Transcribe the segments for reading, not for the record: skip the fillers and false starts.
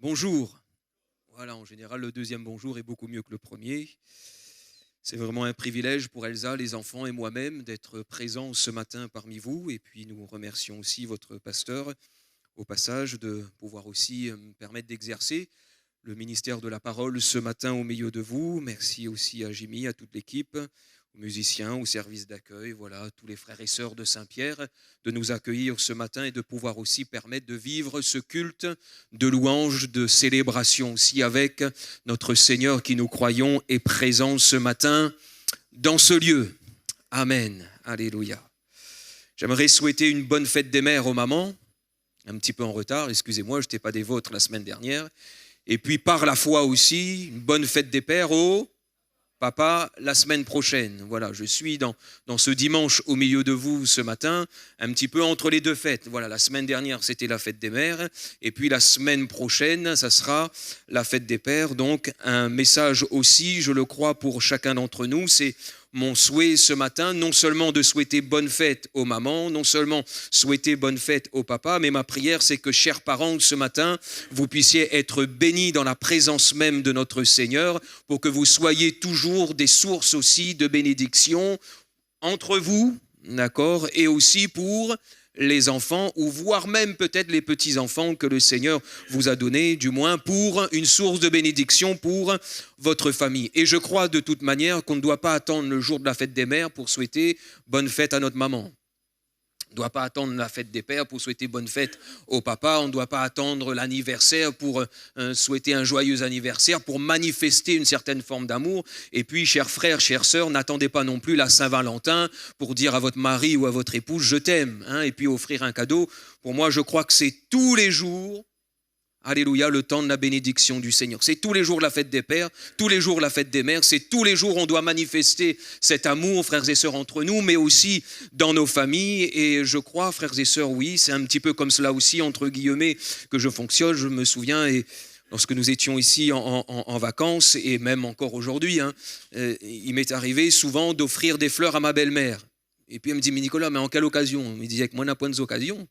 Bonjour. Voilà, en général, le deuxième bonjour est beaucoup mieux que le premier. C'est vraiment un privilège pour Elsa, les enfants et moi-même d'être présents ce matin parmi vous. Et puis nous remercions aussi votre pasteur, au passage, de pouvoir aussi me permettre d'exercer le ministère de la parole ce matin au milieu de vous. Merci aussi à Jimmy, à toute l'équipe, aux musiciens, au service d'accueil, voilà, à tous les frères et sœurs de Saint-Pierre, de nous accueillir ce matin et de pouvoir aussi permettre de vivre ce culte de louange, de célébration aussi avec notre Seigneur qui, nous croyons, est présent ce matin dans ce lieu. Amen. Alléluia. J'aimerais souhaiter une bonne fête des mères aux mamans, un petit peu en retard, excusez-moi, je n'étais pas des vôtres la semaine dernière. Et puis par la foi aussi, une bonne fête des pères au papa la semaine prochaine. Voilà, je suis dans ce dimanche au milieu de vous ce matin, un petit peu entre les deux fêtes. Voilà, la semaine dernière, c'était la fête des mères. Et puis la semaine prochaine, ça sera la fête des pères. Donc un message aussi, je le crois, pour chacun d'entre nous, c'est mon souhait ce matin, non seulement de souhaiter bonne fête aux mamans, non seulement souhaiter bonne fête aux papas, mais ma prière, c'est que, chers parents, ce matin, vous puissiez être bénis dans la présence même de notre Seigneur, pour que vous soyez toujours des sources aussi de bénédiction entre vous, d'accord, et aussi pour les enfants, ou voire même peut-être les petits-enfants que le Seigneur vous a donnés, du moins pour une source de bénédiction pour votre famille. Et je crois de toute manière qu'on ne doit pas attendre le jour de la fête des mères pour souhaiter bonne fête à notre maman. On ne doit pas attendre la fête des pères pour souhaiter bonne fête au papa. On ne doit pas attendre l'anniversaire pour souhaiter un joyeux anniversaire, pour manifester une certaine forme d'amour. Et puis, chers frères, chères sœurs, n'attendez pas non plus la Saint-Valentin pour dire à votre mari ou à votre épouse « je t'aime » et puis offrir un cadeau. Pour moi, je crois que c'est tous les jours, alléluia, le temps de la bénédiction du Seigneur. C'est tous les jours la fête des pères, tous les jours la fête des mères, c'est tous les jours on doit manifester cet amour, frères et sœurs, entre nous, mais aussi dans nos familles. Et je crois, frères et sœurs, oui, c'est un petit peu comme cela aussi, entre guillemets, que je fonctionne. Je me souviens, et lorsque nous étions ici en vacances, et même encore aujourd'hui, il m'est arrivé souvent d'offrir des fleurs à ma belle-mère. Et puis elle me dit « Mais Nicolas, mais en quelle occasion ?» Il me disait que moi, n'a point d'occasion.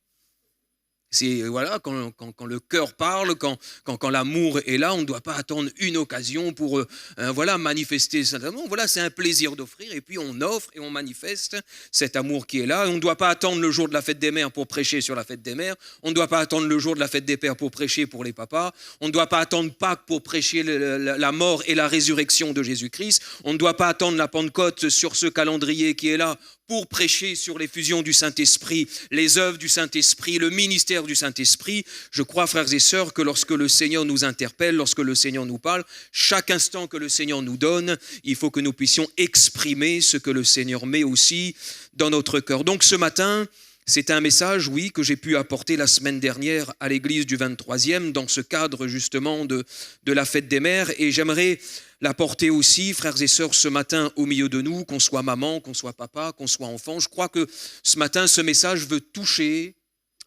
C'est voilà, quand le cœur parle, quand l'amour est là, on ne doit pas attendre une occasion pour voilà, manifester cet amour. Voilà, c'est un plaisir d'offrir et puis on offre et on manifeste cet amour qui est là. On ne doit pas attendre le jour de la fête des mères pour prêcher sur la fête des mères. On ne doit pas attendre le jour de la fête des pères pour prêcher pour les papas. On ne doit pas attendre Pâques pour prêcher la mort et la résurrection de Jésus-Christ. On ne doit pas attendre la Pentecôte sur ce calendrier qui est là pour prêcher sur l'effusion du Saint-Esprit, les œuvres du Saint-Esprit, le ministère du Saint-Esprit. Je crois, frères et sœurs, que lorsque le Seigneur nous interpelle, lorsque le Seigneur nous parle, chaque instant que le Seigneur nous donne, il faut que nous puissions exprimer ce que le Seigneur met aussi dans notre cœur. Donc ce matin, c'est un message, oui, que j'ai pu apporter la semaine dernière à l'église du 23e, dans ce cadre justement de la fête des mères. Et j'aimerais l'apporter aussi, frères et sœurs, ce matin au milieu de nous, qu'on soit maman, qu'on soit papa, qu'on soit enfant. Je crois que ce matin, ce message veut toucher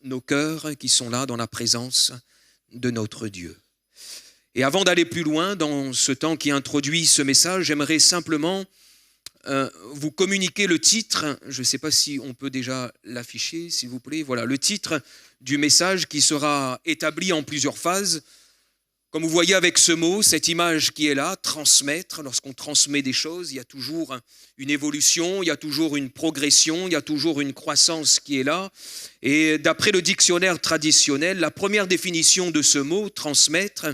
nos cœurs qui sont là dans la présence de notre Dieu. Et avant d'aller plus loin dans ce temps qui introduit ce message, j'aimerais simplement vous communiquer le titre. Je ne sais pas si on peut déjà l'afficher, s'il vous plaît. Voilà, le titre du message qui sera établi en plusieurs phases. Comme vous voyez avec ce mot, cette image qui est là, transmettre, lorsqu'on transmet des choses, il y a toujours une évolution, il y a toujours une progression, il y a toujours une croissance qui est là. Et d'après le dictionnaire traditionnel, la première définition de ce mot, transmettre,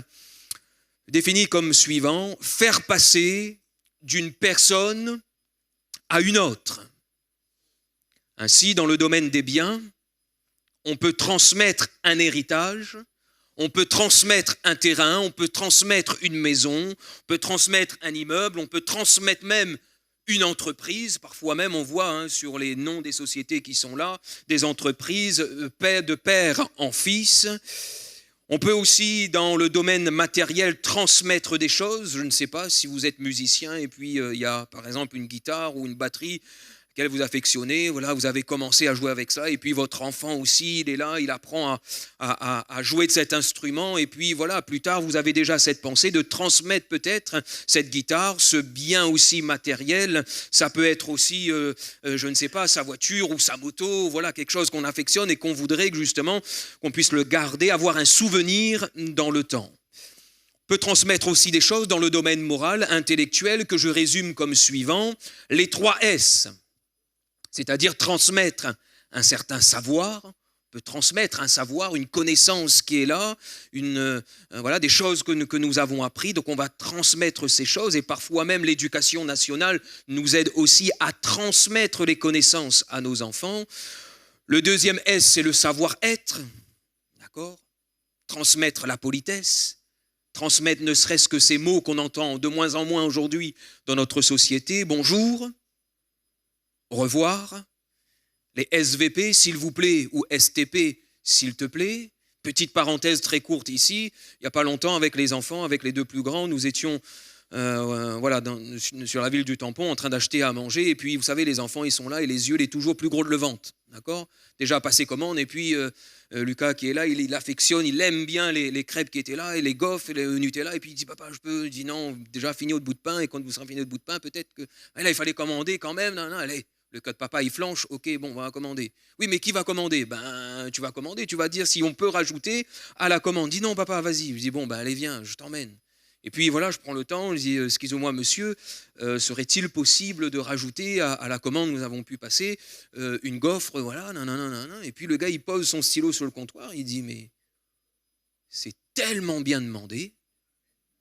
définit comme suivant: faire passer d'une personne à une autre. Ainsi, dans le domaine des biens, on peut transmettre un héritage, on peut transmettre un terrain, on peut transmettre une maison, on peut transmettre un immeuble, on peut transmettre même une entreprise. Parfois même, on voit sur les noms des sociétés qui sont là, des entreprises de père en fils. On peut aussi, dans le domaine matériel, transmettre des choses. Je ne sais pas si vous êtes musicien et puis il y a par exemple une guitare ou une batterie qu'elle vous affectionnez, voilà, vous avez commencé à jouer avec ça, et puis votre enfant aussi, il est là, il apprend à jouer de cet instrument, et puis voilà, plus tard, vous avez déjà cette pensée de transmettre peut-être cette guitare, ce bien aussi matériel. Ça peut être aussi, je ne sais pas, sa voiture ou sa moto, voilà, quelque chose qu'on affectionne et qu'on voudrait que justement, qu'on puisse le garder, avoir un souvenir dans le temps. peut transmettre aussi des choses dans le domaine moral, intellectuel, que je résume comme suivant. Les 3 S, c'est-à-dire transmettre un certain savoir, on peut transmettre un savoir, une connaissance qui est là, voilà, des choses que nous avons appris. Donc on va transmettre ces choses et parfois même l'éducation nationale nous aide aussi à transmettre les connaissances à nos enfants. Le 2e S, c'est le savoir-être, d'accord ? Transmettre la politesse, transmettre ne serait-ce que ces mots qu'on entend de moins en moins aujourd'hui dans notre société. Bonjour, au revoir, les SVP, s'il vous plaît, ou STP, s'il te plaît. Petite parenthèse très courte ici, il n'y a pas longtemps avec les enfants, avec les 2 plus grands, nous étions sur la ville du Tampon en train d'acheter à manger. Et puis, vous savez, les enfants, ils sont là et les yeux, les toujours plus gros de le ventre. D'accord ? Déjà passé commande. Et puis, Lucas qui est là, il affectionne, il aime bien les crêpes qui étaient là et les gaufres et le Nutella. Et puis, il dit, papa, je peux ? Il dit, non, déjà fini au bout de pain. Et quand vous serez fini au bout de pain, peut-être que... Là, il fallait commander quand même. Non, allez. Le cas de papa, il flanche. Ok, bon, on va commander. Oui, mais qui va commander ? Ben, tu vas commander. Tu vas dire si on peut rajouter à la commande. Dis non, papa, vas-y. Je dis, bon, ben, allez, viens, je t'emmène. Et puis voilà, je prends le temps, je dis, excusez-moi monsieur, serait-il possible de rajouter à la commande que nous avons pu passer une gaufre, voilà, nanana. Et puis le gars, il pose son stylo sur le comptoir, il dit, mais c'est tellement bien demandé.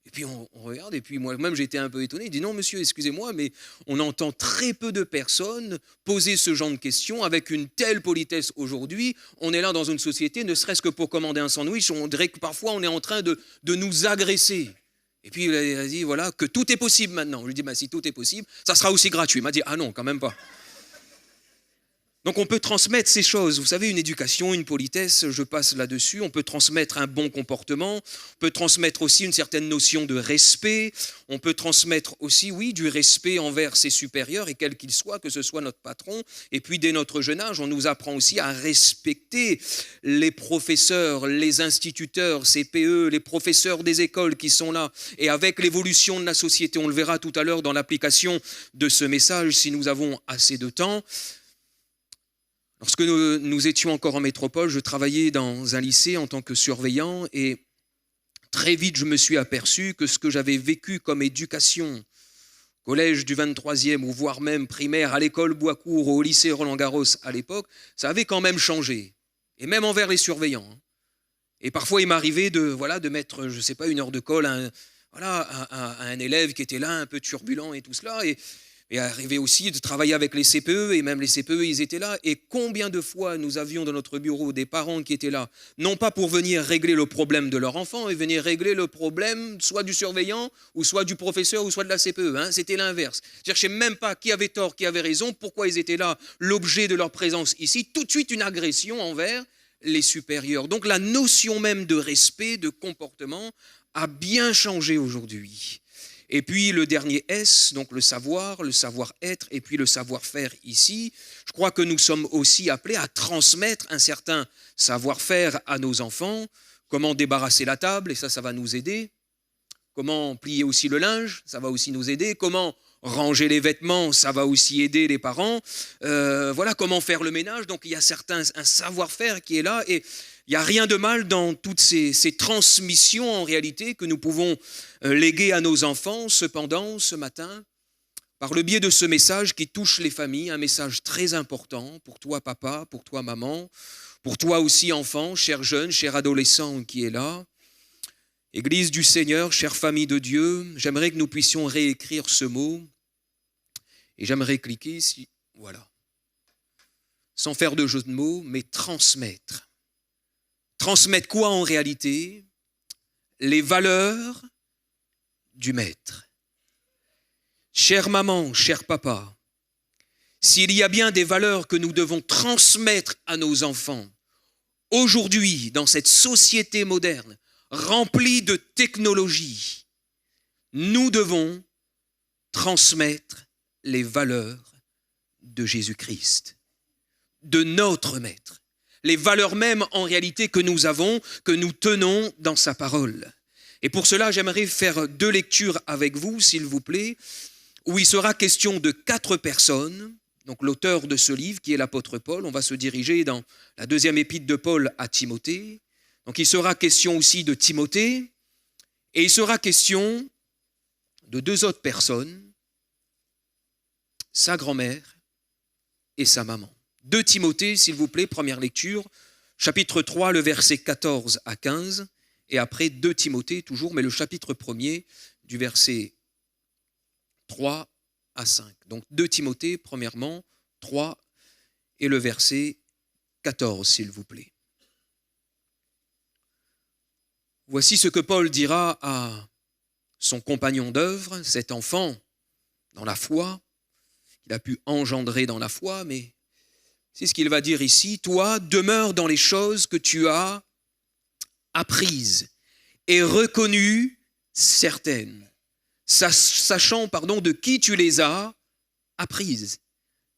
Et puis on regarde, et puis moi-même j'étais un peu étonné, il dit, non monsieur, excusez-moi, mais on entend très peu de personnes poser ce genre de questions avec une telle politesse aujourd'hui. On est là dans une société, ne serait-ce que pour commander un sandwich, on dirait que parfois on est en train de nous agresser. Et puis il a dit, voilà, que tout est possible maintenant. Je lui ai dit, bah, si tout est possible, ça sera aussi gratuit. Il m'a dit, ah non, quand même pas. Donc on peut transmettre ces choses. Vous savez, une éducation, une politesse, je passe là-dessus. On peut transmettre un bon comportement. On peut transmettre aussi une certaine notion de respect. On peut transmettre aussi, oui, du respect envers ses supérieurs, et quel qu'il soit, que ce soit notre patron. Et puis dès notre jeune âge, on nous apprend aussi à respecter les professeurs, les instituteurs, CPE, les professeurs des écoles qui sont là. Et avec l'évolution de la société, on le verra tout à l'heure dans l'application de ce message, si nous avons assez de temps. Lorsque nous étions encore en métropole, je travaillais dans un lycée en tant que surveillant et très vite je me suis aperçu que ce que j'avais vécu comme éducation, collège du 23e ou voire même primaire, à l'école Boiscourt, au lycée Roland-Garros à l'époque, ça avait quand même changé, et même envers les surveillants. Et parfois il m'arrivait de mettre, je ne sais pas, 1 heure de colle à un élève qui était là, un peu turbulent et tout cela, et arrivé aussi de travailler avec les CPE, et même les CPE, ils étaient là. Et combien de fois nous avions dans notre bureau des parents qui étaient là, non pas pour venir régler le problème de leur enfant, mais venir régler le problème soit du surveillant, ou soit du professeur, ou soit de la CPE. C'était l'inverse. Je ne sais même pas qui avait tort, qui avait raison, pourquoi ils étaient là, l'objet de leur présence ici. Tout de suite une agression envers les supérieurs. Donc la notion même de respect, de comportement, a bien changé aujourd'hui. Et puis le dernier S, donc le savoir-être, et puis le savoir-faire ici. Je crois que nous sommes aussi appelés à transmettre un certain savoir-faire à nos enfants. Comment débarrasser la table, et ça va nous aider. Comment plier aussi le linge, ça va aussi nous aider. Comment ranger les vêtements, ça va aussi aider les parents. Voilà, comment faire le ménage. Donc il y a un savoir-faire qui est là, et il n'y a rien de mal dans toutes ces transmissions en réalité que nous pouvons léguer à nos enfants. Cependant, ce matin, par le biais de ce message qui touche les familles, un message très important pour toi papa, pour toi maman, pour toi aussi enfant, cher jeune, cher adolescent qui est là. Église du Seigneur, chère famille de Dieu, j'aimerais que nous puissions réécrire ce mot, et j'aimerais cliquer ici, voilà, sans faire de jeu de mots, mais transmettre. Transmettre quoi en réalité ? Les valeurs du maître. Chère maman, cher papa, s'il y a bien des valeurs que nous devons transmettre à nos enfants, aujourd'hui, dans cette société moderne, remplie de technologie, nous devons transmettre les valeurs de Jésus-Christ, de notre maître. Les valeurs mêmes en réalité que nous avons, que nous tenons dans sa parole. Et pour cela, j'aimerais faire 2 lectures avec vous, s'il vous plaît, où il sera question de 4 personnes, donc l'auteur de ce livre qui est l'apôtre Paul. On va se diriger dans la 2e épître de Paul à Timothée. Donc il sera question aussi de Timothée, Et il sera question de deux autres personnes, sa grand-mère et sa maman. 2 Timothée, s'il vous plaît, première lecture, chapitre 3, le verset 14 à 15, et après 2 Timothée toujours, mais le chapitre 1er, du verset 3 à 5. Donc 2 Timothée, premièrement, 3 et le verset 14, s'il vous plaît. Voici ce que Paul dira à son compagnon d'œuvre, cet enfant dans la foi, qu'il a pu engendrer dans la foi, mais c'est ce qu'il va dire ici. Toi, demeure dans les choses que tu as apprises et reconnues certaines, sachant de qui tu les as apprises.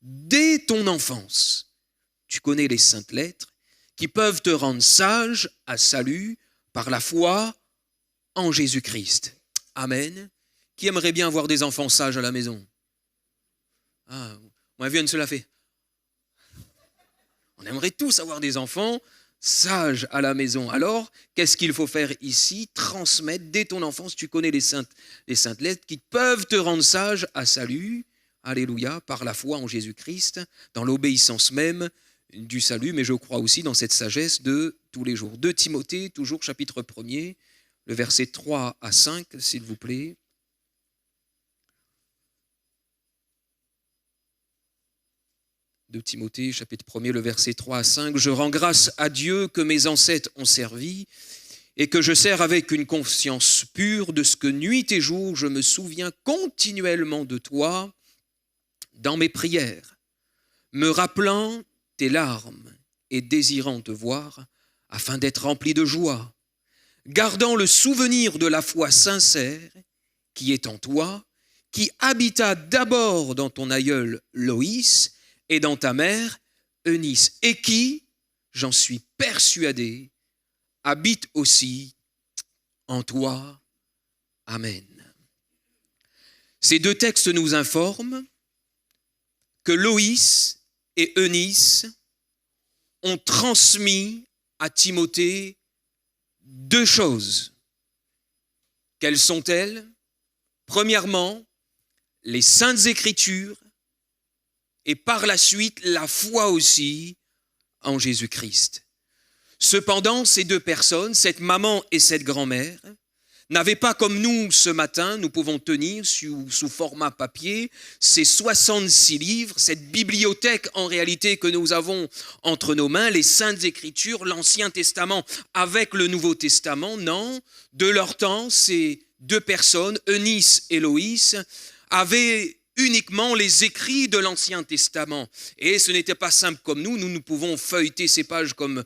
Dès ton enfance, tu connais les saintes lettres qui peuvent te rendre sage à salut par la foi en Jésus-Christ. Amen. Qui aimerait bien avoir des enfants sages à la maison? Moi, Vienne se l'a fait. On aimerait tous avoir des enfants sages à la maison. Alors, qu'est-ce qu'il faut faire ici? Transmettre dès ton enfance, tu connais les saintes lettres qui peuvent te rendre sage à salut, alléluia, par la foi en Jésus-Christ, dans l'obéissance même du salut, mais je crois aussi dans cette sagesse de tous les jours. 2 Timothée, toujours chapitre 1er, le verset 3 à 5, s'il vous plaît. 2 Timothée, chapitre 1er, le verset 3 à 5. « Je rends grâce à Dieu que mes ancêtres ont servi et que je sers avec une conscience pure de ce que nuit et jour je me souviens continuellement de toi dans mes prières, me rappelant tes larmes et désirant te voir afin d'être rempli de joie, gardant le souvenir de la foi sincère qui est en toi, qui habita d'abord dans ton aïeul Loïs et dans ta mère Eunice, et qui, j'en suis persuadé, habite aussi en toi. Amen. » Ces 2 textes nous informent que Loïs et Eunice ont transmis à Timothée 2 choses. Quelles sont-elles? Premièrement, les Saintes Écritures, et par la suite, la foi aussi en Jésus-Christ. Cependant, ces 2 personnes, cette maman et cette grand-mère, n'avaient pas comme nous ce matin, nous pouvons tenir sous format papier, ces 66 livres, cette bibliothèque en réalité que nous avons entre nos mains, les Saintes Écritures, l'Ancien Testament avec le Nouveau Testament. Non, de leur temps, ces 2 personnes, Eunice et Loïs, avaient uniquement les écrits de l'Ancien Testament. Et ce n'était pas simple comme nous pouvons feuilleter ces pages comme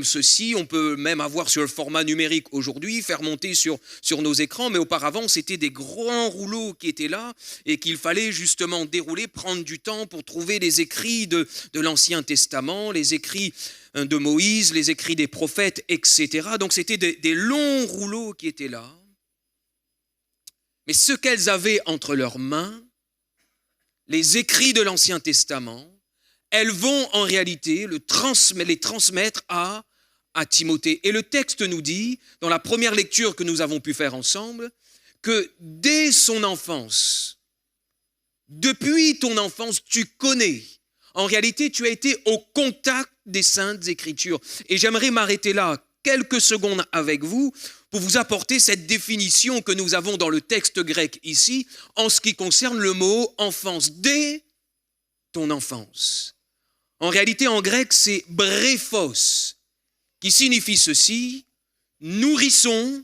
ceci, on peut même avoir sur le format numérique aujourd'hui, faire monter sur nos écrans, mais auparavant c'était des grands rouleaux qui étaient là et qu'il fallait justement dérouler, prendre du temps pour trouver les écrits de l'Ancien Testament, les écrits de Moïse, les écrits des prophètes, etc. Donc c'était des longs rouleaux qui étaient là. Mais ce qu'elles avaient entre leurs mains, les écrits de l'Ancien Testament, elles vont en réalité les transmettre à Timothée. Et le texte nous dit, dans la première lecture que nous avons pu faire ensemble, que dès son enfance, depuis ton enfance, tu connais. En réalité, tu as été au contact des Saintes Écritures. Et j'aimerais m'arrêter là quelques secondes avec vous pour vous apporter cette définition que nous avons dans le texte grec ici en ce qui concerne le mot enfance. Dès ton enfance. En réalité, en grec, c'est bréphos, qui signifie ceci, nourrisson,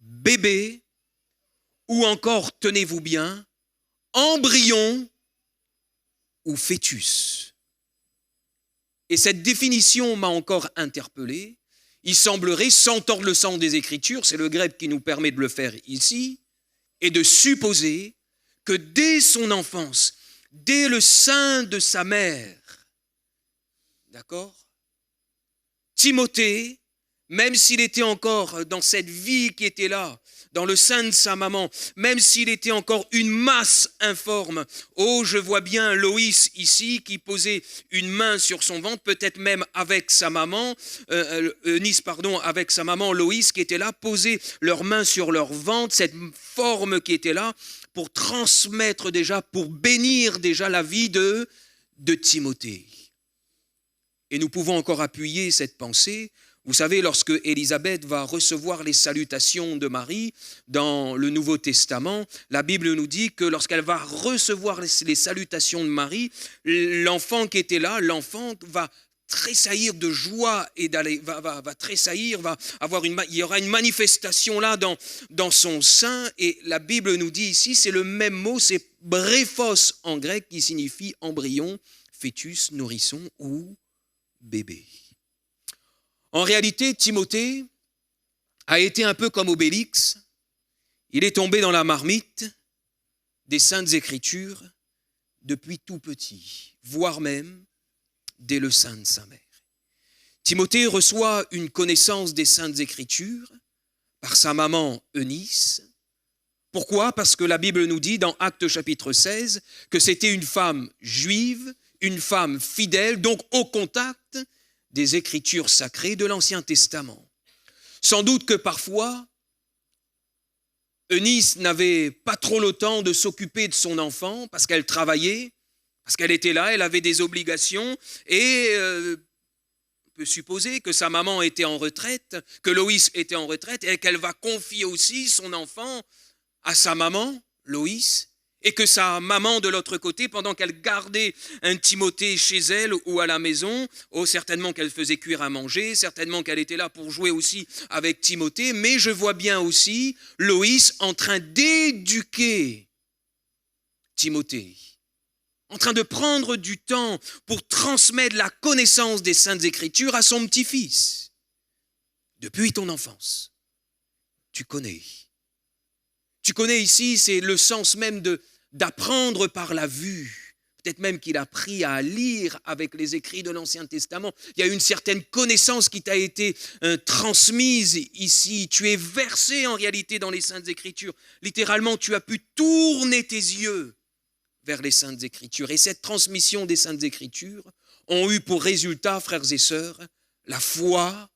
bébé, ou encore, tenez-vous bien, embryon ou fœtus. Et cette définition m'a encore interpellé. Il semblerait, sans tordre le sens des Écritures, c'est le grec qui nous permet de le faire ici, et de supposer que dès son enfance, dès le sein de sa mère, d'accord, Timothée, même s'il était encore dans cette vie qui était là, dans le sein de sa maman, même s'il était encore une masse informe. Oh, je vois bien Loïs ici qui posait une main sur son ventre, peut-être même avec sa maman, Eunice, avec sa maman Loïs qui était là, poser leurs mains sur leur ventre, cette forme qui était là, pour transmettre déjà, pour bénir déjà la vie de Timothée. Et nous pouvons encore appuyer cette pensée. Vous savez, lorsque Élisabeth va recevoir les salutations de Marie dans le Nouveau Testament, la Bible nous dit que lorsqu'elle va recevoir les salutations de Marie, l'enfant qui était là, l'enfant va tressaillir de joie et va tressaillir, il y aura une manifestation là dans son sein. Et la Bible nous dit ici, c'est le même mot, c'est bréphos en grec qui signifie embryon, fœtus, nourrisson ou bébé. En réalité, Timothée a été un peu comme Obélix. Il est tombé dans la marmite des Saintes Écritures depuis tout petit, voire même dès le sein de sa mère. Timothée reçoit une connaissance des Saintes Écritures par sa maman Eunice. Pourquoi ? Parce que la Bible nous dit dans Actes chapitre 16 que c'était une femme juive, une femme fidèle, donc au contact des Écritures sacrées de l'Ancien Testament. Sans doute que parfois, Eunice n'avait pas trop le temps de s'occuper de son enfant parce qu'elle travaillait, parce qu'elle était là, elle avait des obligations et on peut supposer que sa maman était en retraite, que Loïs était en retraite et qu'elle va confier aussi son enfant à sa maman, Loïs, et que sa maman de l'autre côté, pendant qu'elle gardait un Timothée chez elle ou à la maison, certainement qu'elle faisait cuire à manger, certainement qu'elle était là pour jouer aussi avec Timothée, mais je vois bien aussi Loïs en train d'éduquer Timothée, en train de prendre du temps pour transmettre la connaissance des Saintes Écritures à son petit-fils. Depuis ton enfance, tu connais. Tu connais ici, c'est le sens même d'apprendre par la vue. Peut-être même qu'il a appris à lire avec les écrits de l'Ancien Testament. Il y a une certaine connaissance qui t'a été transmise ici. Tu es versé en réalité dans les Saintes Écritures. Littéralement, tu as pu tourner tes yeux vers les Saintes Écritures. Et cette transmission des Saintes Écritures ont eu pour résultat, frères et sœurs, la foi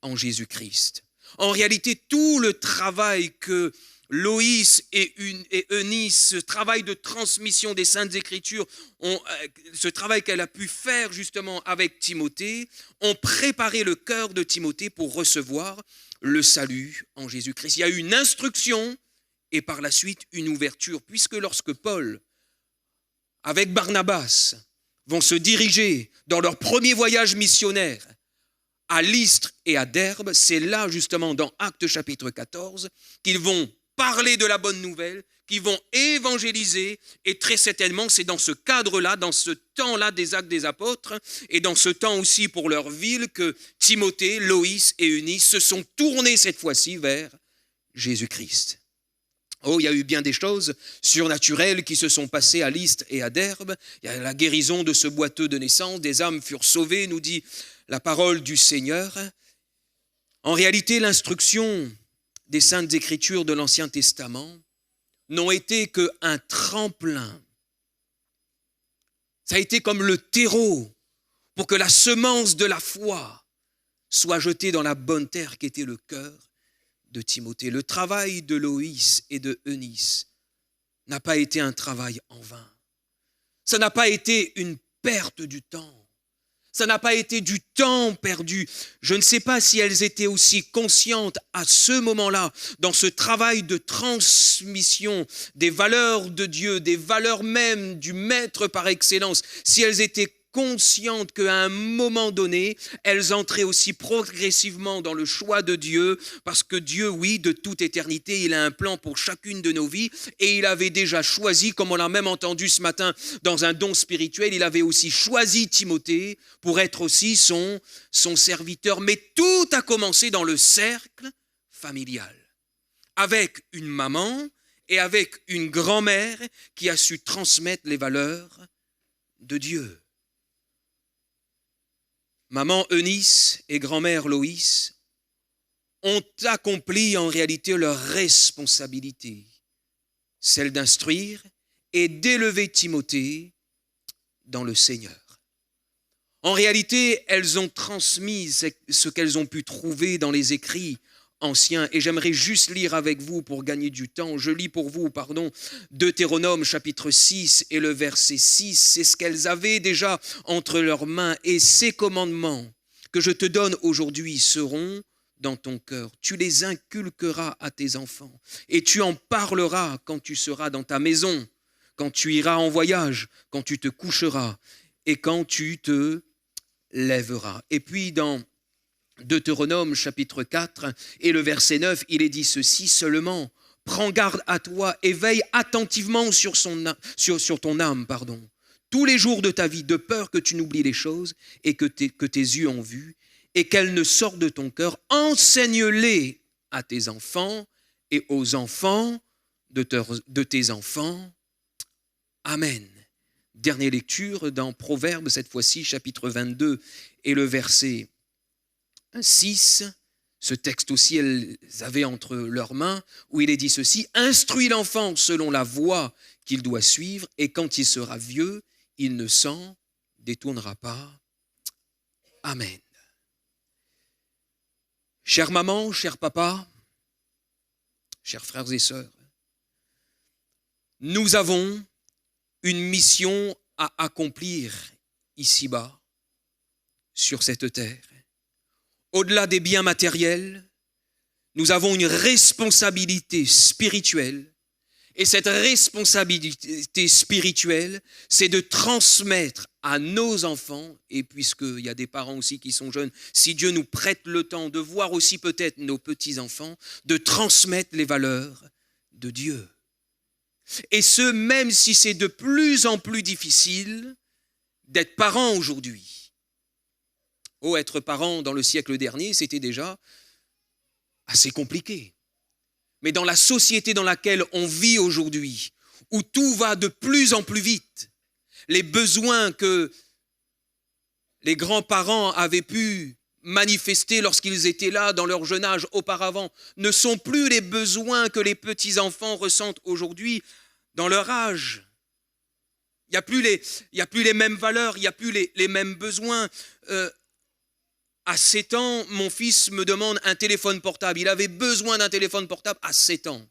en Jésus-Christ. En réalité, tout le travail que Loïs et Eunice, ce travail de transmission des Saintes Écritures, ce travail qu'elle a pu faire justement avec Timothée, ont préparé le cœur de Timothée pour recevoir le salut en Jésus-Christ. Il y a eu une instruction et par la suite une ouverture, puisque lorsque Paul, avec Barnabas, vont se diriger dans leur premier voyage missionnaire à Lystre et à Derbe, c'est là justement dans Actes chapitre 14 qu'ils vont parler de la bonne nouvelle, qui vont évangéliser, et très certainement c'est dans ce cadre-là, dans ce temps-là des Actes des Apôtres, et dans ce temps aussi pour leur ville, que Timothée, Loïs et Eunice se sont tournés cette fois-ci vers Jésus-Christ. Oh, il y a eu bien des choses surnaturelles qui se sont passées à Lystre et à Derbe. Il y a la guérison de ce boiteux de naissance, des âmes furent sauvées, nous dit la parole du Seigneur. En réalité, l'instruction des Saintes Écritures de l'Ancien Testament n'ont été qu'un tremplin. Ça a été comme le terreau pour que la semence de la foi soit jetée dans la bonne terre qui était le cœur de Timothée. Le travail de Loïs et de Eunice n'a pas été un travail en vain. Ça n'a pas été une perte du temps. Ça n'a pas été du temps perdu. Je ne sais pas si elles étaient aussi conscientes à ce moment-là, dans ce travail de transmission des valeurs de Dieu, des valeurs même du Maître par excellence, si elles étaient conscientes qu'à un moment donné, elles entraient aussi progressivement dans le choix de Dieu, parce que Dieu, oui, de toute éternité, il a un plan pour chacune de nos vies, et il avait déjà choisi, comme on l'a même entendu ce matin dans un don spirituel, il avait aussi choisi Timothée pour être aussi son serviteur. Mais tout a commencé dans le cercle familial, avec une maman et avec une grand-mère qui a su transmettre les valeurs de Dieu. Maman Eunice et grand-mère Loïs ont accompli en réalité leur responsabilité, celle d'instruire et d'élever Timothée dans le Seigneur. En réalité, elles ont transmis ce qu'elles ont pu trouver dans les écrits anciens. Et j'aimerais juste lire avec vous pour gagner du temps. Je lis pour vous, Deutéronome chapitre 6 et le verset 6. C'est ce qu'elles avaient déjà entre leurs mains. Et ces commandements que je te donne aujourd'hui seront dans ton cœur. Tu les inculqueras à tes enfants et tu en parleras quand tu seras dans ta maison, quand tu iras en voyage, quand tu te coucheras et quand tu te lèveras. Et puis dans Deutéronome chapitre 4 et le verset 9, il est dit ceci: seulement prends garde à toi et veille attentivement sur ton âme, tous les jours de ta vie, de peur que tu n'oublies les choses et que tes yeux ont vues et qu'elles ne sortent de ton cœur. Enseigne-les à tes enfants et aux enfants de tes enfants. Amen. Dernière lecture dans Proverbes, cette fois-ci, chapitre 22 et le verset 6. Ce texte aussi, elles avaient entre leurs mains, où il est dit ceci: instruis l'enfant selon la voie qu'il doit suivre, et quand il sera vieux, il ne s'en détournera pas. Amen. Chère maman, cher papa, chers frères et sœurs, nous avons une mission à accomplir ici-bas, sur cette terre. Au-delà des biens matériels, nous avons une responsabilité spirituelle. Et cette responsabilité spirituelle, c'est de transmettre à nos enfants, et puisqu'il y a des parents aussi qui sont jeunes, si Dieu nous prête le temps de voir aussi peut-être nos petits-enfants, de transmettre les valeurs de Dieu. Et ce, même si c'est de plus en plus difficile d'être parent aujourd'hui. Oh, être parent dans le siècle dernier, c'était déjà assez compliqué. Mais dans la société dans laquelle on vit aujourd'hui, où tout va de plus en plus vite, les besoins que les grands-parents avaient pu manifester lorsqu'ils étaient là dans leur jeune âge auparavant ne sont plus les besoins que les petits-enfants ressentent aujourd'hui dans leur âge. Il n'y a plus les mêmes valeurs, il n'y a plus les mêmes besoins. À 7 ans, mon fils me demande un téléphone portable. Il avait besoin d'un téléphone portable à 7 ans.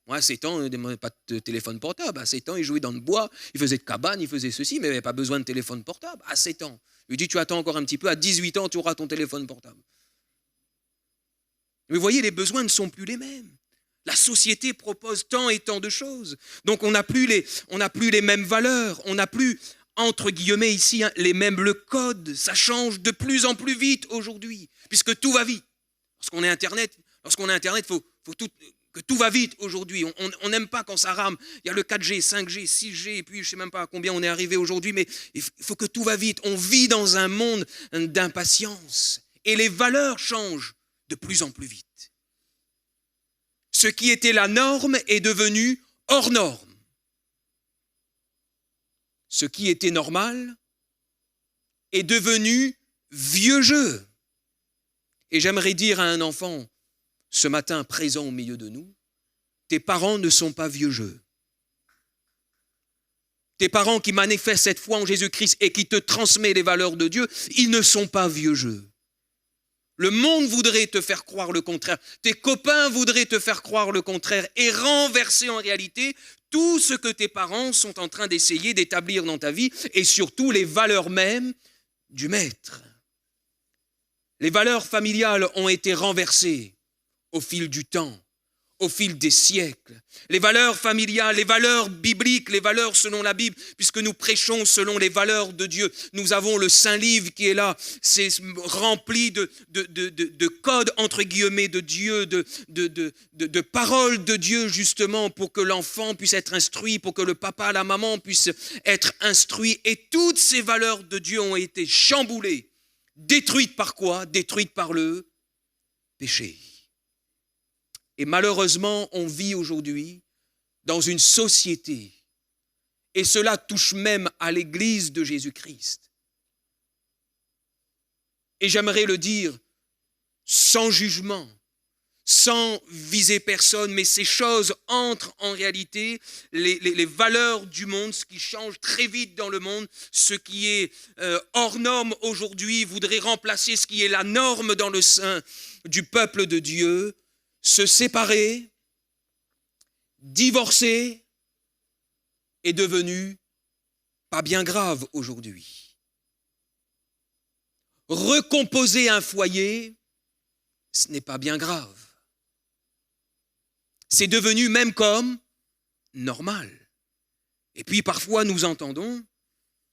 Moi, à 7 ans, il ne demandait pas de téléphone portable. À 7 ans, il jouait dans le bois, il faisait de cabane, il faisait ceci, mais il n'avait pas besoin de téléphone portable. À 7 ans. Je lui dis, tu attends encore un petit peu, à 18 ans, tu auras ton téléphone portable. Mais vous voyez, les besoins ne sont plus les mêmes. La société propose tant et tant de choses. Donc, on n'a plus les mêmes valeurs, on n'a plus, entre guillemets ici, les mêmes, le code. Ça change de plus en plus vite aujourd'hui, puisque tout va vite. Lorsqu'on a Internet, il faut que tout va vite aujourd'hui. On n'aime pas quand ça rame. Il y a le 4G, 5G, 6G, et puis je ne sais même pas à combien on est arrivé aujourd'hui, mais il faut que tout va vite. On vit dans un monde d'impatience. Et les valeurs changent de plus en plus vite. Ce qui était la norme est devenu hors norme. Ce qui était normal est devenu vieux jeu. Et j'aimerais dire à un enfant, ce matin présent au milieu de nous, tes parents ne sont pas vieux jeu. Tes parents qui manifestent cette foi en Jésus-Christ et qui te transmettent les valeurs de Dieu, ils ne sont pas vieux jeu. Le monde voudrait te faire croire le contraire. Tes copains voudraient te faire croire le contraire et renverser en réalité tout ce que tes parents sont en train d'essayer d'établir dans ta vie et surtout les valeurs mêmes du maître. Les valeurs familiales ont été renversées au fil du temps, au fil des siècles. Les valeurs familiales, les valeurs bibliques, les valeurs selon la Bible, puisque nous prêchons selon les valeurs de Dieu. Nous avons le Saint-Livre qui est là, c'est rempli de codes, entre guillemets, de Dieu, de paroles de Dieu, justement, pour que l'enfant puisse être instruit, pour que le papa, la maman puisse être instruit. Et toutes ces valeurs de Dieu ont été chamboulées, détruites par quoi? Détruites par le péché. Et malheureusement, on vit aujourd'hui dans une société, et cela touche même à l'Église de Jésus-Christ. Et j'aimerais le dire sans jugement, sans viser personne, mais ces choses entrent en réalité, les valeurs du monde, ce qui change très vite dans le monde, ce qui est hors norme aujourd'hui voudrait remplacer ce qui est la norme dans le sein du peuple de Dieu, se séparer, divorcer est devenu pas bien grave aujourd'hui. Recomposer un foyer, ce n'est pas bien grave. C'est devenu même comme normal. Et puis parfois nous entendons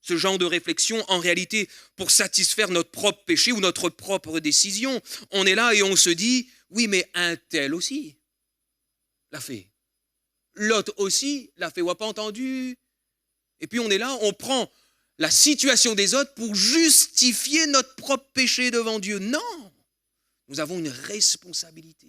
ce genre de réflexion en réalité pour satisfaire notre propre péché ou notre propre décision. On est là et on se dit, oui mais un tel aussi l'a fait. L'autre aussi l'a fait, on n'a pas entendu. Et puis on est là, on prend la situation des autres pour justifier notre propre péché devant Dieu. Non, nous avons une responsabilité.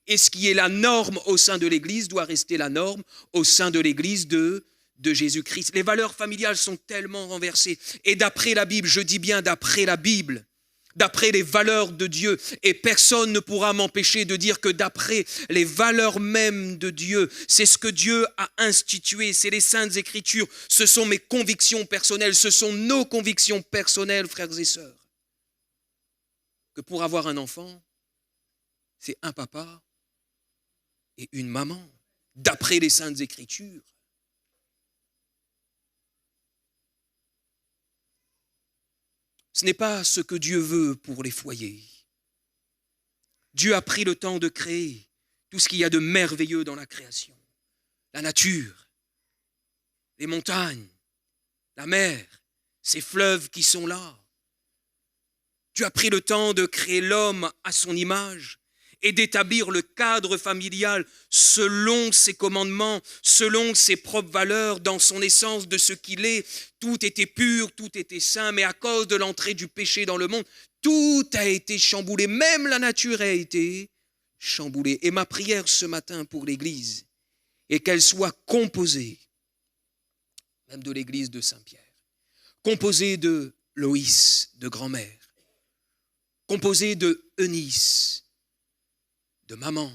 Et ce qui est la norme au sein de l'Église doit rester la norme au sein de l'Église de Jésus-Christ. Les valeurs familiales sont tellement renversées. Et d'après la Bible, je dis bien d'après la Bible, d'après les valeurs de Dieu, et personne ne pourra m'empêcher de dire que d'après les valeurs mêmes de Dieu, c'est ce que Dieu a institué, c'est les Saintes Écritures, ce sont mes convictions personnelles, ce sont nos convictions personnelles, frères et sœurs, que pour avoir un enfant, c'est un papa et une maman, d'après les Saintes Écritures. Ce n'est pas ce que Dieu veut pour les foyers. Dieu a pris le temps de créer tout ce qu'il y a de merveilleux dans la création. La nature, les montagnes, la mer, ces fleuves qui sont là. Dieu a pris le temps de créer l'homme à son image et d'établir le cadre familial selon ses commandements, selon ses propres valeurs, dans son essence de ce qu'il est. Tout était pur, tout était saint, mais à cause de l'entrée du péché dans le monde, tout a été chamboulé, même la nature a été chamboulée. Et ma prière ce matin pour l'Église est qu'elle soit composée, même de l'Église de Saint-Pierre, composée de Loïs, de grand-mère, composée de Eunice, de maman,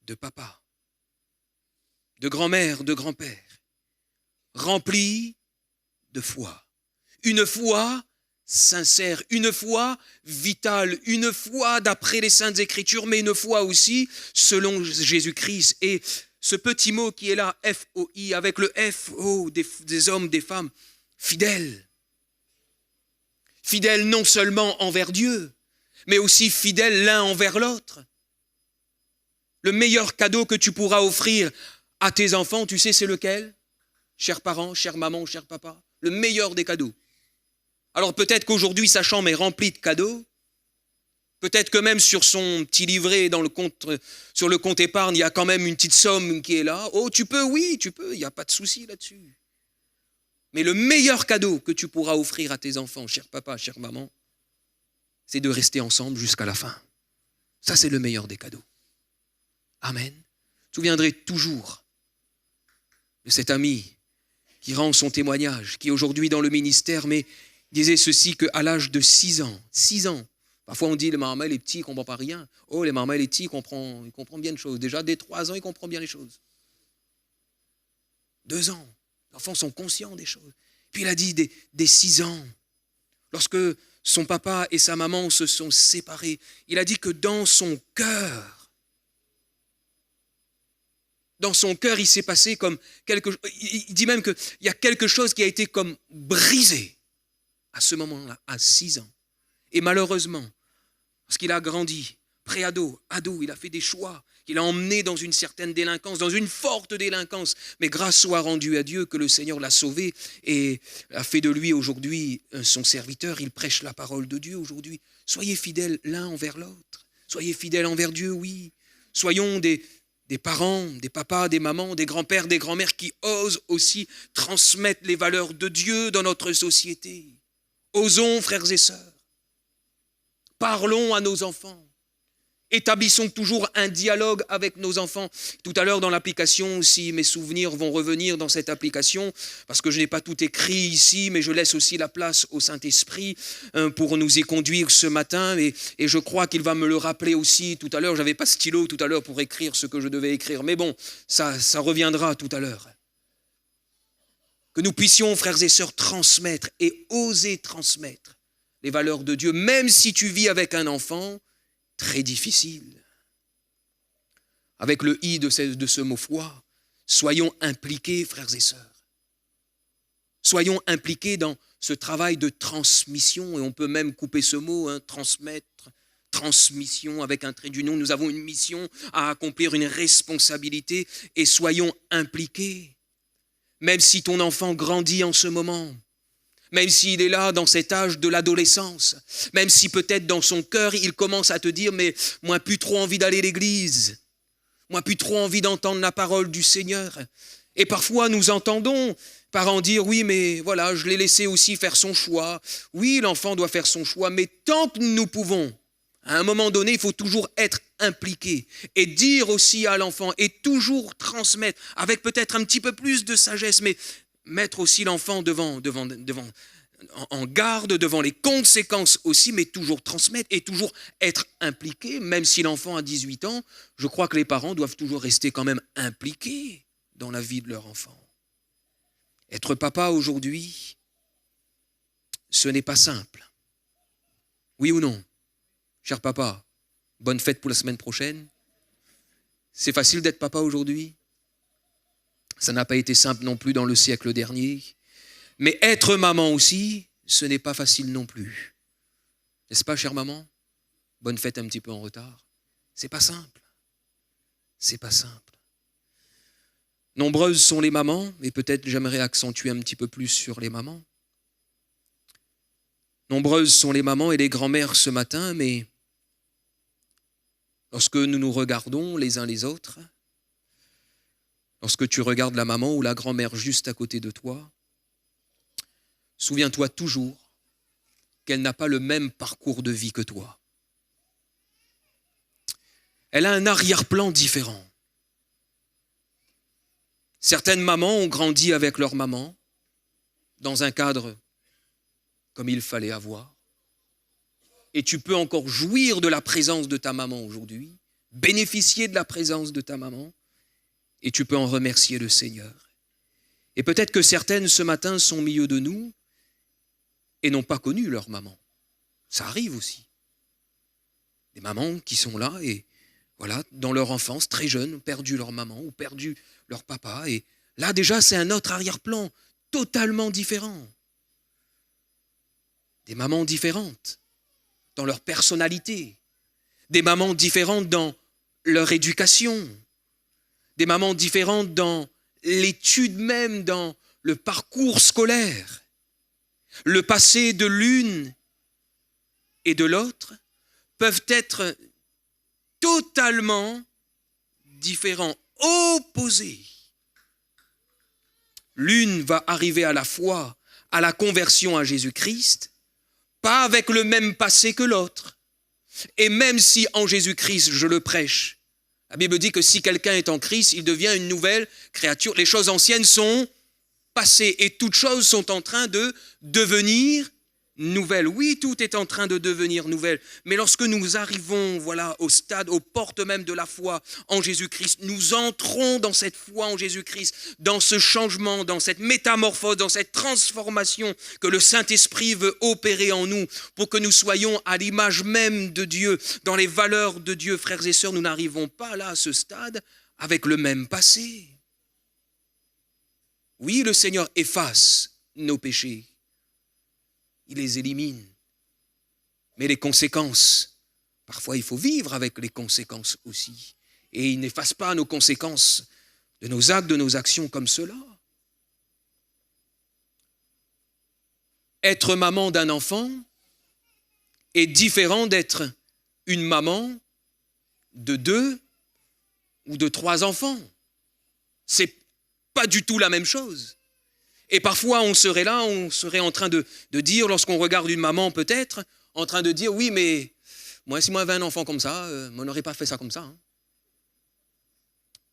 de papa, de grand-mère, de grand-père, remplie de foi. Une foi sincère, une foi vitale, une foi d'après les Saintes Écritures, mais une foi aussi selon Jésus-Christ. Et ce petit mot qui est là, F-O-I, avec le F-O des hommes, des femmes, fidèles. Fidèles non seulement envers Dieu, mais aussi fidèles l'un envers l'autre. Le meilleur cadeau que tu pourras offrir à tes enfants, tu sais c'est lequel? Chers parents, chère maman, cher papa, le meilleur des cadeaux. Alors peut-être qu'aujourd'hui sa chambre est remplie de cadeaux, peut-être que même sur son petit livret sur le compte épargne, il y a quand même une petite somme qui est là. Oh tu peux, oui tu peux, il n'y a pas de souci là-dessus. Mais le meilleur cadeau que tu pourras offrir à tes enfants, cher papa, chère maman, c'est de rester ensemble jusqu'à la fin. Ça c'est le meilleur des cadeaux. Amen. Je me souviendrai toujours de cet ami qui rend son témoignage, qui est aujourd'hui dans le ministère, mais disait ceci qu'à l'âge de 6 ans, parfois on dit le maman, il est petit, il ne comprend pas rien. Oh, les mamans, il est petit, il comprend bien les choses. Déjà, dès 3 ans, il comprend bien les choses. 2 ans, les enfants sont conscients des choses. Puis il a dit des 6 ans, lorsque son papa et sa maman se sont séparés, il a dit que dans son cœur, il s'est passé comme quelque chose. Il dit même qu'il y a quelque chose qui a été comme brisé à ce moment-là, à 6 ans. Et malheureusement, parce qu'il a grandi, pré-ado, ado, il a fait des choix qu'il a emmenés dans une certaine délinquance, dans une forte délinquance. Mais grâce soit rendue à Dieu que le Seigneur l'a sauvé et a fait de lui aujourd'hui son serviteur. Il prêche la parole de Dieu aujourd'hui. Soyez fidèles l'un envers l'autre. Soyez fidèles envers Dieu, oui. Soyons des parents, des papas, des mamans, des grands-pères, des grands-mères qui osent aussi transmettre les valeurs de Dieu dans notre société. Osons, frères et sœurs. Parlons à nos enfants. Établissons toujours un dialogue avec nos enfants. Tout à l'heure dans l'application, si mes souvenirs vont revenir dans cette application, parce que je n'ai pas tout écrit ici, mais je laisse aussi la place au Saint-Esprit pour nous y conduire ce matin. Et je crois qu'il va me le rappeler aussi tout à l'heure. Je n'avais pas stylo tout à l'heure pour écrire ce que je devais écrire. Mais bon, ça reviendra tout à l'heure. Que nous puissions, frères et sœurs, transmettre et oser transmettre les valeurs de Dieu, même si tu vis avec un enfant très difficile. Avec le « i » de ce mot foi, soyons impliqués, frères et sœurs. Soyons impliqués dans ce travail de transmission, et on peut même couper ce mot, transmettre, transmission avec un trait d'union. Nous avons une mission à accomplir, une responsabilité, et soyons impliqués. Même si ton enfant grandit en ce moment, même s'il est là dans cet âge de l'adolescence, même si peut-être dans son cœur, il commence à te dire « mais moi, plus trop envie d'aller à l'église, moi, plus trop envie d'entendre la parole du Seigneur ». Et parfois, nous entendons parents dire « oui, mais voilà, je l'ai laissé aussi faire son choix. Oui, l'enfant doit faire son choix, mais tant que nous pouvons, à un moment donné, il faut toujours être impliqué et dire aussi à l'enfant et toujours transmettre avec peut-être un petit peu plus de sagesse, mais mettre aussi l'enfant en garde devant les conséquences aussi, mais toujours transmettre et toujours être impliqué, même si l'enfant a 18 ans, je crois que les parents doivent toujours rester quand même impliqués dans la vie de leur enfant. Être papa aujourd'hui, ce n'est pas simple. Oui ou non? Cher papa, bonne fête pour la semaine prochaine. C'est facile d'être papa aujourd'hui? Ça n'a pas été simple non plus dans le siècle dernier. Mais être maman aussi, ce n'est pas facile non plus. N'est-ce pas, chère maman? Bonne fête un petit peu en retard. C'est pas simple. C'est pas simple. Nombreuses sont les mamans, et peut-être j'aimerais accentuer un petit peu plus sur les mamans. Nombreuses sont les mamans et les grands-mères ce matin, mais lorsque nous nous regardons les uns les autres, lorsque tu regardes la maman ou la grand-mère juste à côté de toi, souviens-toi toujours qu'elle n'a pas le même parcours de vie que toi. Elle a un arrière-plan différent. Certaines mamans ont grandi avec leur maman dans un cadre comme il fallait avoir. Et tu peux encore jouir de la présence de ta maman aujourd'hui, bénéficier de la présence de ta maman, et tu peux en remercier le Seigneur. Et peut-être que certaines ce matin sont au milieu de nous et n'ont pas connu leur maman. Ça arrive aussi. Des mamans qui sont là et voilà, dans leur enfance, très jeunes, ont perdu leur maman ou perdu leur papa. Et là déjà, c'est un autre arrière-plan, totalement différent. Des mamans différentes dans leur personnalité, des mamans différentes dans leur éducation, des mamans différentes dans l'étude même, dans le parcours scolaire. Le passé de l'une et de l'autre peuvent être totalement différents, opposés. L'une va arriver à la foi à la conversion à Jésus-Christ, pas avec le même passé que l'autre. Et même si en Jésus-Christ, je le prêche, la Bible dit que si quelqu'un est en Christ, il devient une nouvelle créature. Les choses anciennes sont passées et toutes choses sont en train de devenir nouvelles. Oui, tout est en train de devenir nouvelle. Mais lorsque nous arrivons, voilà, au stade, aux portes même de la foi en Jésus-Christ, nous entrons dans cette foi en Jésus-Christ, dans ce changement, dans cette métamorphose, dans cette transformation que le Saint-Esprit veut opérer en nous pour que nous soyons à l'image même de Dieu, dans les valeurs de Dieu. Frères et sœurs, nous n'arrivons pas là, à ce stade, avec le même passé. Oui, le Seigneur efface nos péchés. Il les élimine. Mais les conséquences, parfois il faut vivre avec les conséquences aussi. Et il n'efface pas nos conséquences de nos actes, de nos actions comme cela. Être maman d'un enfant est différent d'être une maman de 2 ou de 3 enfants. C'est pas du tout la même chose. Et parfois, on serait là, on serait en train de dire, lorsqu'on regarde une maman peut-être, en train de dire, oui, mais Moi, si moi j'avais un enfant comme ça, on n'aurait pas fait ça comme ça. Hein.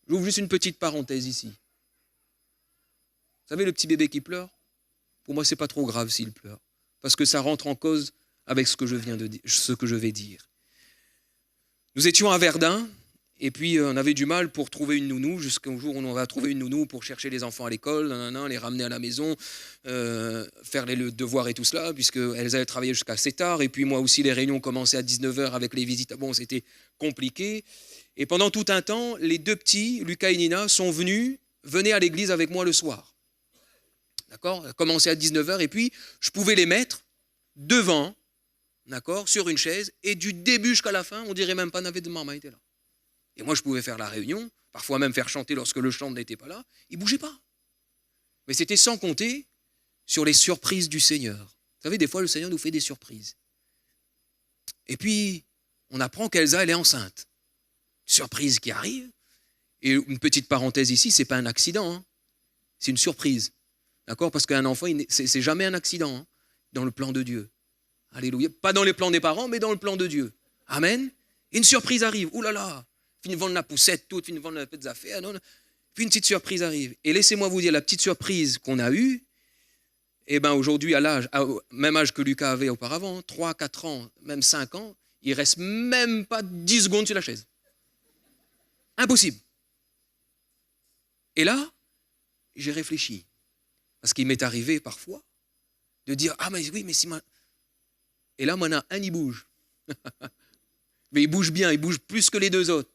J'ouvre juste une petite parenthèse ici. Vous savez, le petit bébé qui pleure, pour moi, c'est pas trop grave s'il pleure, parce que ça rentre en cause avec ce que je vais dire. Nous étions à Verdun, et puis on avait du mal pour trouver une nounou, jusqu'au jour où on va trouver une nounou pour chercher les enfants à l'école, les ramener à la maison, faire les devoirs et tout cela, puisqu'elles allaient travailler jusqu'à assez tard, et puis moi aussi, les réunions commençaient à 19h avec les visites. Bon, c'était compliqué. Et pendant tout un temps, les deux petits, Lucas et Nina, venaient à l'église avec moi le soir. D'accord ? Commençait à 19h, et puis je pouvais les mettre devant, d'accord, sur une chaise, et du début jusqu'à la fin, on dirait même pas n'avait de maman était là. Et moi, je pouvais faire la réunion, parfois même faire chanter lorsque le chant n'était pas là. Ils ne bougeaient pas. Mais c'était sans compter sur les surprises du Seigneur. Vous savez, des fois, le Seigneur nous fait des surprises. Et puis, on apprend qu'Elsa, elle est enceinte. Surprise qui arrive. Et une petite parenthèse ici, ce n'est pas un accident. Hein. C'est une surprise. D'accord ? Parce qu'un enfant, c'est jamais un accident hein, dans le plan de Dieu. Alléluia. Pas dans les plans des parents, mais dans le plan de Dieu. Amen. Et une surprise arrive. Ouh là là. Puis vendre la poussette, toute, puis vendre la petite affaire. Non. Puis une petite surprise arrive. Et laissez-moi vous dire, la petite surprise qu'on a eue, eh ben aujourd'hui, même âge que Lucas avait auparavant, 3, 4 ans, même 5 ans, il ne reste même pas 10 secondes sur la chaise. Impossible. Et là, j'ai réfléchi. Parce qu'il m'est arrivé parfois de dire, ah mais oui, mais si... Et là, il bouge. Mais il bouge bien, il bouge plus que les deux autres.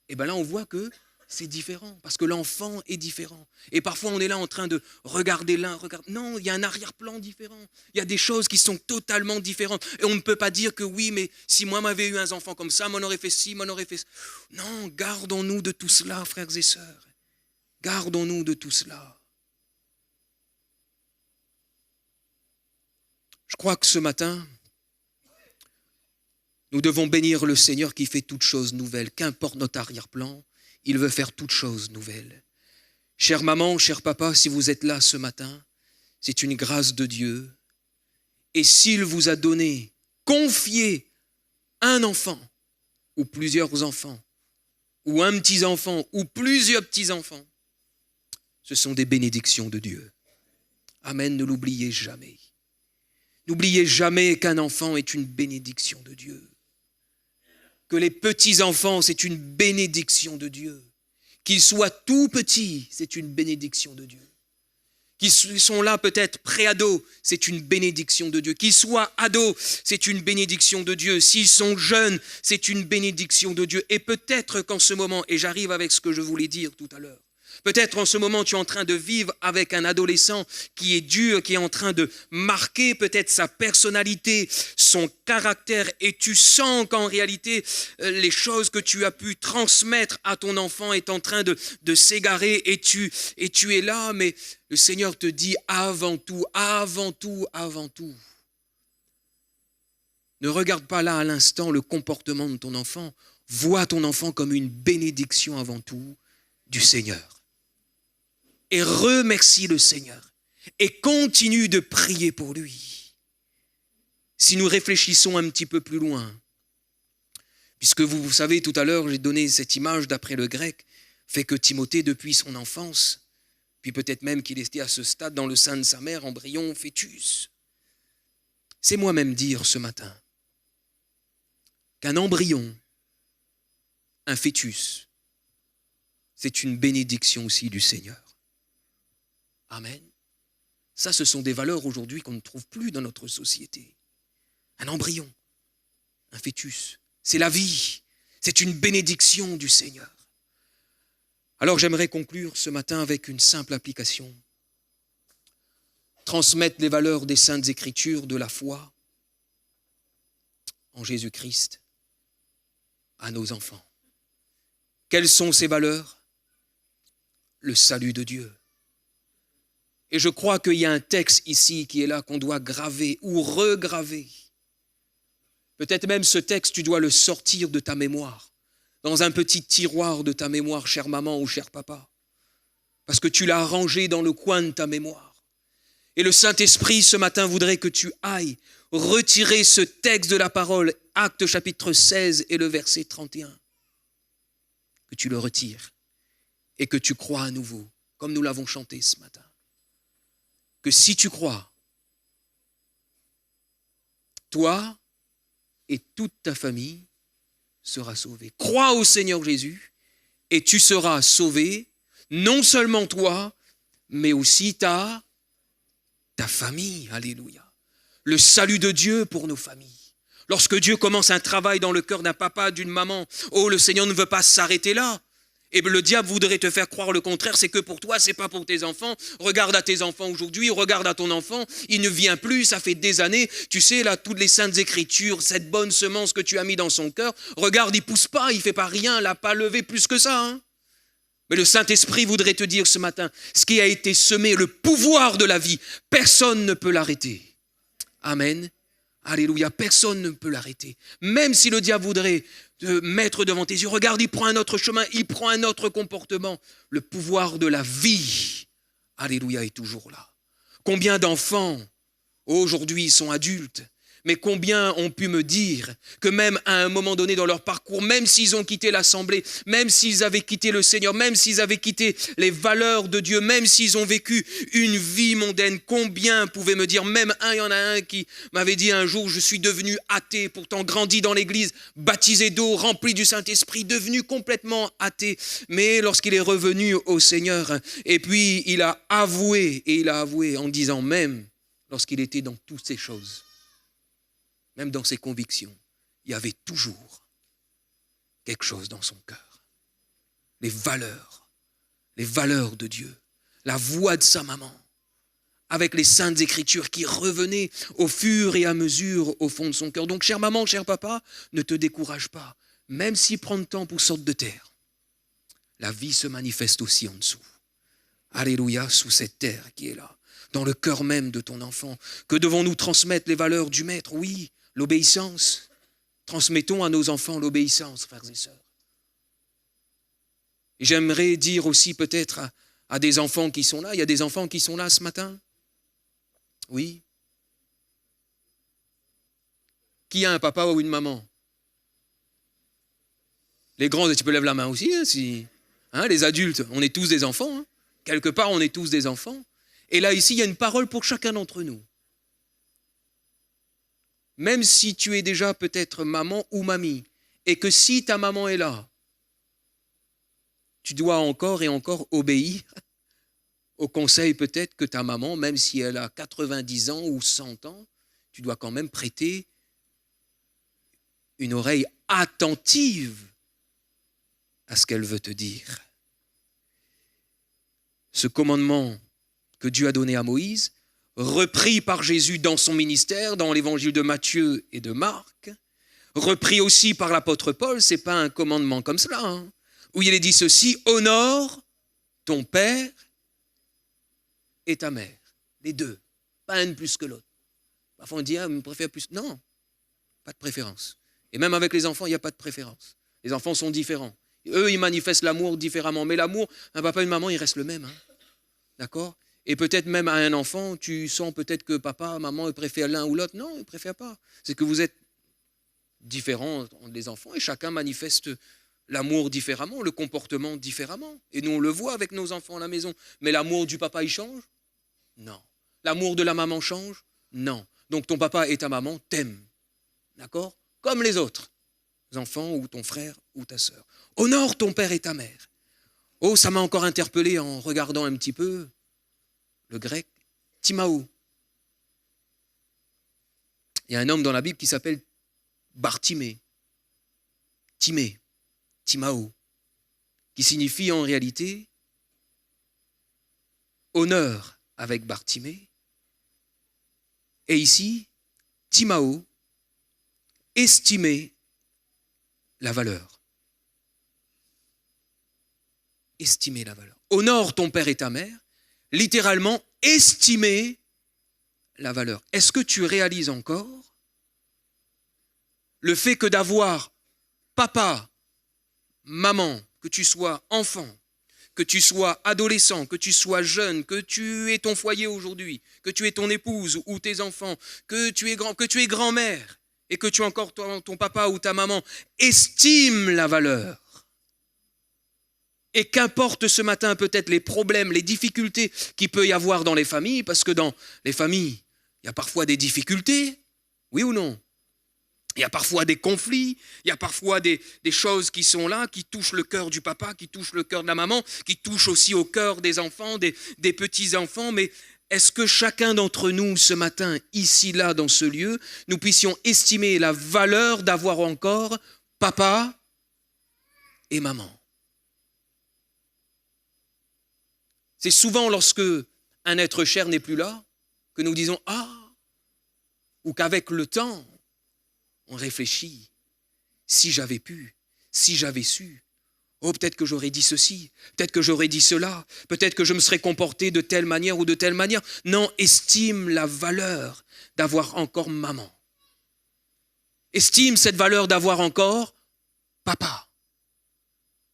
Et bien là, on voit que c'est différent, parce que l'enfant est différent. Et parfois, on est là en train de regarder l'un, Non, il y a un arrière-plan différent. Il y a des choses qui sont totalement différentes. Et on ne peut pas dire que oui, mais si moi m'avais eu un enfant comme ça, m'en aurait fait ci, m'en aurait fait ça. Non, gardons-nous de tout cela, frères et sœurs. Gardons-nous de tout cela. Je crois que ce matin, nous devons bénir le Seigneur qui fait toutes choses nouvelles. Qu'importe notre arrière-plan, il veut faire toutes choses nouvelles. Chère maman, cher papa, si vous êtes là ce matin, c'est une grâce de Dieu. Et s'il vous a confié un enfant, ou plusieurs enfants, ou un petit-enfant, ou plusieurs petits-enfants, ce sont des bénédictions de Dieu. Amen, ne l'oubliez jamais. N'oubliez jamais qu'un enfant est une bénédiction de Dieu. Que les petits-enfants, c'est une bénédiction de Dieu. Qu'ils soient tout petits, c'est une bénédiction de Dieu. Qu'ils sont là peut-être pré-ados, c'est une bénédiction de Dieu. Qu'ils soient ados, c'est une bénédiction de Dieu. S'ils sont jeunes, c'est une bénédiction de Dieu. Et peut-être qu'en ce moment, et j'arrive avec ce que je voulais dire tout à l'heure, peut-être en ce moment, tu es en train de vivre avec un adolescent qui est dur, qui est en train de marquer peut-être sa personnalité, son caractère, et tu sens qu'en réalité, les choses que tu as pu transmettre à ton enfant est en train de s'égarer, et tu es là, mais le Seigneur te dit avant tout, ne regarde pas là à l'instant le comportement de ton enfant, vois ton enfant comme une bénédiction avant tout du Seigneur. Et remercie le Seigneur. Et continue de prier pour lui. Si nous réfléchissons un petit peu plus loin, puisque vous savez, tout à l'heure, j'ai donné cette image d'après le grec, fait que Timothée, depuis son enfance, puis peut-être même qu'il était à ce stade dans le sein de sa mère, embryon, fœtus. C'est moi-même dire ce matin qu'un embryon, un fœtus, c'est une bénédiction aussi du Seigneur. Amen. Ça, ce sont des valeurs aujourd'hui qu'on ne trouve plus dans notre société. Un embryon, un fœtus, c'est la vie. C'est une bénédiction du Seigneur. Alors j'aimerais conclure ce matin avec une simple application. Transmettre les valeurs des Saintes Écritures de la foi en Jésus-Christ à nos enfants. Quelles sont ces valeurs ? Le salut de Dieu. Et je crois qu'il y a un texte ici qui est là qu'on doit graver ou regraver. Peut-être même ce texte, tu dois le sortir de ta mémoire, dans un petit tiroir de ta mémoire, chère maman ou cher papa, parce que tu l'as rangé dans le coin de ta mémoire. Et le Saint-Esprit, ce matin, voudrait que tu ailles retirer ce texte de la parole Actes chapitre 16 et le verset 31. Que tu le retires et que tu crois à nouveau, comme nous l'avons chanté ce matin. Que si tu crois, toi et toute ta famille sera sauvée. Crois au Seigneur Jésus et tu seras sauvé, non seulement toi, mais aussi ta famille. Alléluia. Le salut de Dieu pour nos familles. Lorsque Dieu commence un travail dans le cœur d'un papa, d'une maman, oh, le Seigneur ne veut pas s'arrêter là. Et le diable voudrait te faire croire le contraire, c'est que pour toi, c'est pas pour tes enfants. Regarde à tes enfants aujourd'hui, regarde à ton enfant, il ne vient plus, ça fait des années. Tu sais, là, toutes les saintes écritures, cette bonne semence que tu as mis dans son cœur, regarde, il pousse pas, il fait pas rien, il n'a pas levé plus que ça. Hein. Mais le Saint-Esprit voudrait te dire ce matin, ce qui a été semé, le pouvoir de la vie, personne ne peut l'arrêter. Amen. Alléluia, personne ne peut l'arrêter. Même si le diable voudrait te mettre devant tes yeux, regarde, il prend un autre chemin, il prend un autre comportement. Le pouvoir de la vie, alléluia, est toujours là. Combien d'enfants, aujourd'hui, sont adultes, mais combien ont pu me dire que même à un moment donné dans leur parcours, même s'ils ont quitté l'assemblée, même s'ils avaient quitté le Seigneur, même s'ils avaient quitté les valeurs de Dieu, même s'ils ont vécu une vie mondaine, combien pouvaient me dire, même il y en a un qui m'avait dit un jour, je suis devenu athée, pourtant grandi dans l'église, baptisé d'eau, rempli du Saint-Esprit, devenu complètement athée. Mais lorsqu'il est revenu au Seigneur, et puis il a avoué en disant même, lorsqu'il était dans toutes ces choses, même dans ses convictions, il y avait toujours quelque chose dans son cœur. Les valeurs de Dieu, la voix de sa maman, avec les saintes écritures qui revenaient au fur et à mesure au fond de son cœur. Donc, chère maman, cher papa, ne te décourage pas. Même s'il prend le temps pour sortir de terre, la vie se manifeste aussi en dessous. Alléluia, sous cette terre qui est là, dans le cœur même de ton enfant. Que devons-nous transmettre les valeurs du Maître? Oui, l'obéissance. Transmettons à nos enfants l'obéissance, frères et sœurs. Et j'aimerais dire aussi peut-être à des enfants qui sont là, il y a des enfants qui sont là ce matin? Oui. Qui a un papa ou une maman? Les grands, tu peux lever la main aussi, les adultes, on est tous des enfants. Hein. Quelque part, on est tous des enfants. Et là, ici, il y a une parole pour chacun d'entre nous. Même si tu es déjà peut-être maman ou mamie, et que si ta maman est là, tu dois encore et encore obéir au conseil peut-être que ta maman, même si elle a 90 ans ou 100 ans, tu dois quand même prêter une oreille attentive à ce qu'elle veut te dire. Ce commandement que Dieu a donné à Moïse, repris par Jésus dans son ministère, dans l'évangile de Matthieu et de Marc, repris aussi par l'apôtre Paul, ce n'est pas un commandement comme cela, où il est dit ceci, honore ton père et ta mère, les deux, pas un plus que l'autre. Parfois on dit, je préfère plus. Non, pas de préférence. Et même avec les enfants, il n'y a pas de préférence. Les enfants sont différents. Eux, ils manifestent l'amour différemment. Mais l'amour, un papa et une maman, il reste le même. D'accord ? Et peut-être même à un enfant, tu sens peut-être que papa, maman, ils préfèrent l'un ou l'autre. Non, ils ne préfèrent pas. C'est que vous êtes différents, les enfants, et chacun manifeste l'amour différemment, le comportement différemment. Et nous, on le voit avec nos enfants à la maison. Mais l'amour du papa, il change ? Non. L'amour de la maman change ? Non. Donc ton papa et ta maman t'aiment. D'accord ? Comme les autres enfants ou ton frère ou ta sœur. Honore ton père et ta mère. Oh, ça m'a encore interpellé en regardant un petit peu le grec, Timaou. Il y a un homme dans la Bible qui s'appelle Bartimée, Timaou, qui signifie en réalité honneur avec Bartimée. Et ici, Timaou, estimer la valeur. Estimer la valeur. Honore ton père et ta mère, littéralement, estimer la valeur. Est-ce que tu réalises encore le fait que d'avoir papa, maman, que tu sois enfant, que tu sois adolescent, que tu sois jeune, que tu aies ton foyer aujourd'hui, que tu aies ton épouse ou tes enfants, que tu es grand-mère, et que tu as encore ton papa ou ta maman, estime la valeur. Et qu'importe ce matin peut-être les problèmes, les difficultés qu'il peut y avoir dans les familles, parce que dans les familles, il y a parfois des difficultés, oui ou non? Il y a parfois des conflits, il y a parfois des choses qui sont là, qui touchent le cœur du papa, qui touchent le cœur de la maman, qui touchent aussi au cœur des enfants, des petits-enfants. Mais est-ce que chacun d'entre nous, ce matin, ici, là, dans ce lieu, nous puissions estimer la valeur d'avoir encore papa et maman? C'est souvent lorsque un être cher n'est plus là que nous disons « Ah !» ou qu'avec le temps, on réfléchit. Si j'avais pu, si j'avais su, oh peut-être que j'aurais dit ceci, peut-être que j'aurais dit cela, peut-être que je me serais comporté de telle manière ou de telle manière. Non, estime la valeur d'avoir encore maman. Estime cette valeur d'avoir encore papa.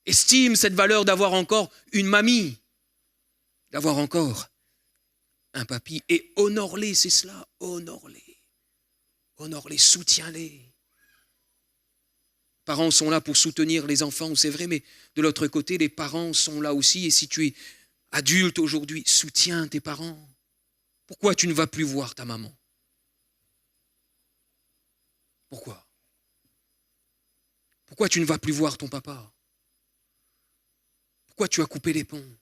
Estime cette valeur d'avoir encore une mamie, d'avoir encore un papy. Et honore-les, c'est cela, honore-les. Honore-les, soutiens-les. Les parents sont là pour soutenir les enfants, c'est vrai, mais de l'autre côté, les parents sont là aussi. Et si tu es adulte aujourd'hui, soutiens tes parents. Pourquoi tu ne vas plus voir ta maman? Pourquoi? Pourquoi tu ne vas plus voir ton papa? Pourquoi tu as coupé les ponts?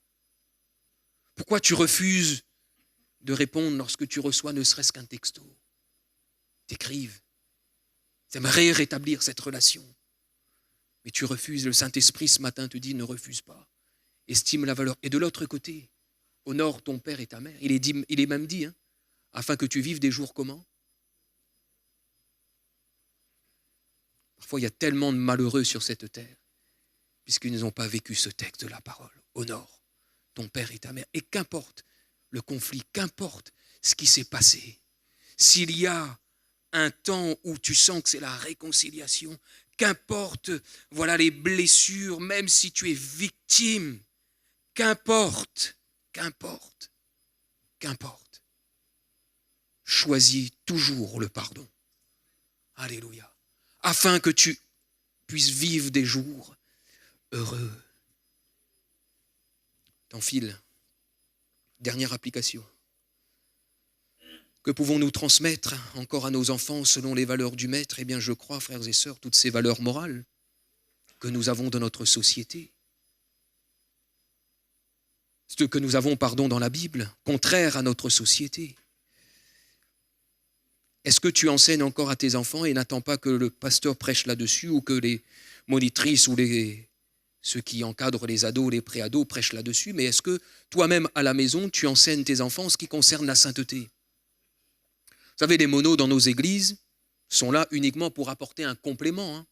Pourquoi tu refuses de répondre lorsque tu reçois ne serait-ce qu'un texto? T'écrives. Tu aimerais rétablir cette relation. Mais tu refuses. Le Saint-Esprit ce matin te dit ne refuse pas. Estime la valeur. Et de l'autre côté, honore ton père et ta mère. Il est même dit, afin que tu vives des jours comment? Parfois, il y a tellement de malheureux sur cette terre, puisqu'ils n'ont pas vécu ce texte de la parole. Honore ton père et ta mère. Et qu'importe le conflit, qu'importe ce qui s'est passé, s'il y a un temps où tu sens que c'est la réconciliation, qu'importe, voilà les blessures, même si tu es victime, qu'importe, choisis toujours le pardon. Alléluia. Afin que tu puisses vivre des jours heureux. T'enfile. Dernière application. Que pouvons-nous transmettre encore à nos enfants selon les valeurs du Maître? Eh bien, je crois, frères et sœurs, toutes ces valeurs morales que nous avons dans notre société, ce que nous avons, dans la Bible, contraire à notre société. Est-ce que tu enseignes encore à tes enfants et n'attends pas que le pasteur prêche là-dessus ou que les monitrices ou ceux qui encadrent les ados, les pré-ados prêchent là-dessus, mais est-ce que toi-même à la maison, tu enseignes tes enfants en ce qui concerne la sainteté? Vous savez, les monos dans nos églises sont là uniquement pour apporter un complément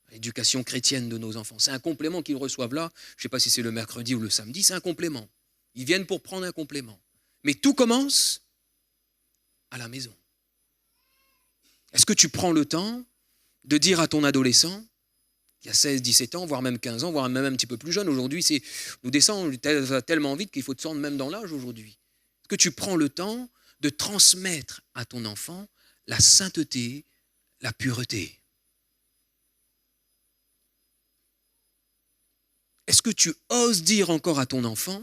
à l'éducation chrétienne de nos enfants. C'est un complément qu'ils reçoivent là. Je ne sais pas si c'est le mercredi ou le samedi, c'est un complément. Ils viennent pour prendre un complément. Mais tout commence à la maison. Est-ce que tu prends le temps de dire à ton adolescent, qui a 16, 17 ans, voire même 15 ans, voire même un petit peu plus jeune, aujourd'hui, nous descendons tellement vite qu'il faut descendre même dans l'âge aujourd'hui. Est-ce que tu prends le temps de transmettre à ton enfant la sainteté, la pureté? Est-ce que tu oses dire encore à ton enfant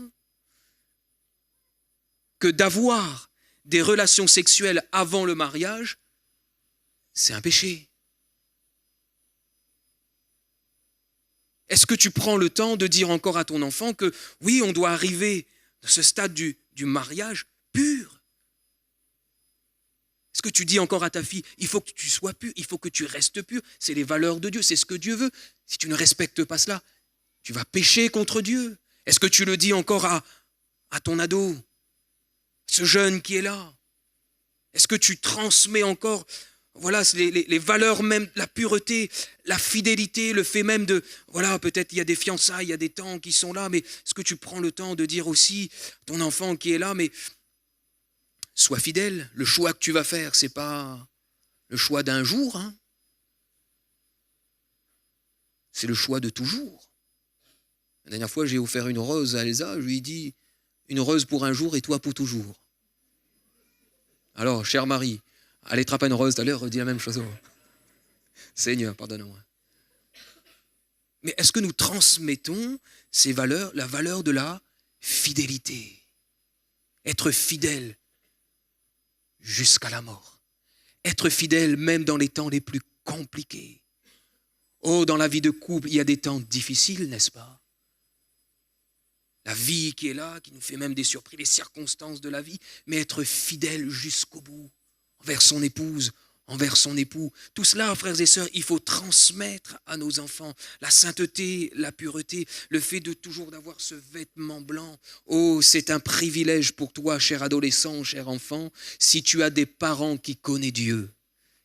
que d'avoir des relations sexuelles avant le mariage, c'est un péché? Est-ce que tu prends le temps de dire encore à ton enfant que oui, on doit arriver à ce stade du mariage pur? Est-ce que tu dis encore à ta fille, il faut que tu sois pur, il faut que tu restes pur, c'est les valeurs de Dieu, c'est ce que Dieu veut. Si tu ne respectes pas cela, tu vas pécher contre Dieu. Est-ce que tu le dis encore à ton ado, ce jeune qui est là? Est-ce que tu transmets encore les valeurs même, la pureté, la fidélité, le fait même de, peut-être il y a des fiançailles, il y a des temps qui sont là, mais est-ce que tu prends le temps de dire aussi à ton enfant qui est là, mais sois fidèle, le choix que tu vas faire, c'est pas le choix d'un jour, c'est le choix de toujours. La dernière fois, j'ai offert une rose à Elsa, je lui ai dit, une rose pour un jour et toi pour toujours. Alors, cher mari, Allez, Trappen Rose, tout à l'heure, dit la même chose. Seigneur, pardonne-moi. Mais est-ce que nous transmettons ces valeurs, la valeur de la fidélité? Être fidèle jusqu'à la mort. Être fidèle même dans les temps les plus compliqués. Oh, dans la vie de couple, il y a des temps difficiles, n'est-ce pas? La vie qui est là, qui nous fait même des surprises, les circonstances de la vie, mais être fidèle jusqu'au bout, envers son épouse, envers son époux. Tout cela, frères et sœurs, il faut transmettre à nos enfants. La sainteté, la pureté, le fait de toujours d'avoir ce vêtement blanc. Oh, c'est un privilège pour toi, cher adolescent, cher enfant, si tu as des parents qui connaissent Dieu.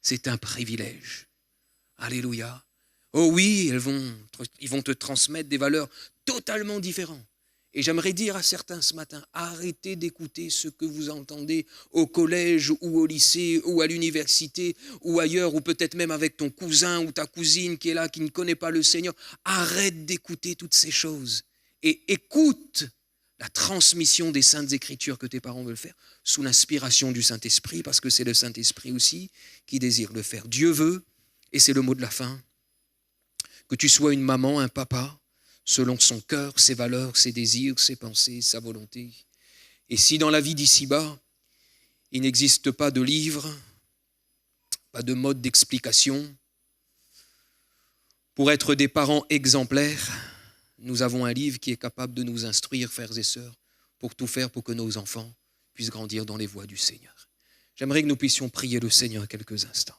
C'est un privilège. Alléluia. Oh oui, ils vont te transmettre des valeurs totalement différentes. Et j'aimerais dire à certains ce matin, arrêtez d'écouter ce que vous entendez au collège ou au lycée ou à l'université ou ailleurs, ou peut-être même avec ton cousin ou ta cousine qui est là, qui ne connaît pas le Seigneur. Arrête d'écouter toutes ces choses et écoute la transmission des Saintes Écritures que tes parents veulent faire sous l'inspiration du Saint-Esprit, parce que c'est le Saint-Esprit aussi qui désire le faire. Dieu veut, et c'est le mot de la fin, que tu sois une maman, un papa, selon son cœur, ses valeurs, ses désirs, ses pensées, sa volonté. Et si dans la vie d'ici-bas, il n'existe pas de livre, pas de mode d'explication, pour être des parents exemplaires, nous avons un livre qui est capable de nous instruire, frères et sœurs, pour tout faire pour que nos enfants puissent grandir dans les voies du Seigneur. J'aimerais que nous puissions prier le Seigneur quelques instants.